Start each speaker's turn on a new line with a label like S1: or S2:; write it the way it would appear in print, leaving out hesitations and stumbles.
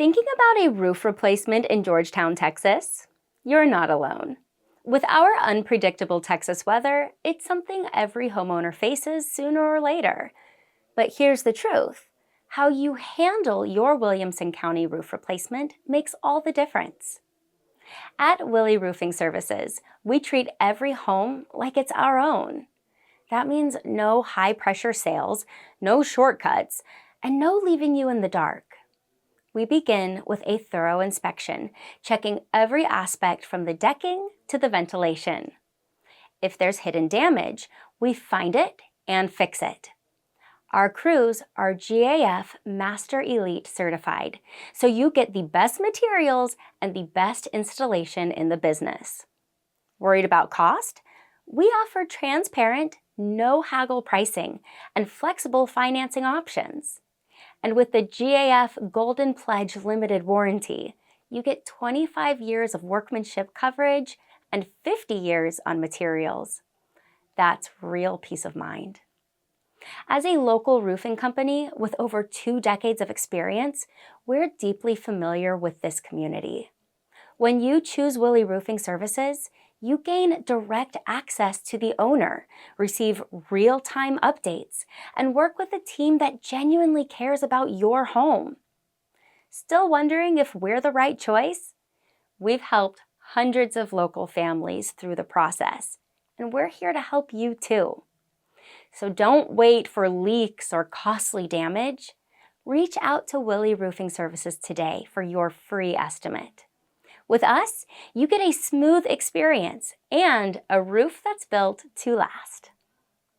S1: Thinking about a roof replacement in Georgetown, Texas? You're not alone. With our unpredictable Texas weather, it's something every homeowner faces sooner or later. But here's the truth. How you handle your Williamson County roof replacement makes all the difference. At Willi Roofing Services, we treat every home like it's our own. That means no high-pressure sales, no shortcuts, and no leaving you in the dark. We begin with a thorough inspection, checking every aspect from the decking to the ventilation. If there's hidden damage, we find it and fix it. Our crews are GAF Master Elite certified, so you get the best materials and the best installation in the business. Worried about cost? We offer transparent, no haggle pricing and flexible financing options. And with the GAF Golden Pledge Limited Warranty, you get 25 years of workmanship coverage and 50 years on materials. That's real peace of mind. As a local roofing company with over 2 decades of experience, we're deeply familiar with this community. When you choose Willi Roofing Services, you gain direct access to the owner, receive real-time updates, and work with a team that genuinely cares about your home. Still wondering if we're the right choice? We've helped hundreds of local families through the process, and we're here to help you too. So don't wait for leaks or costly damage. Reach out to Willi Roofing Services today for your free estimate. With us, you get a smooth experience and a roof that's built to last.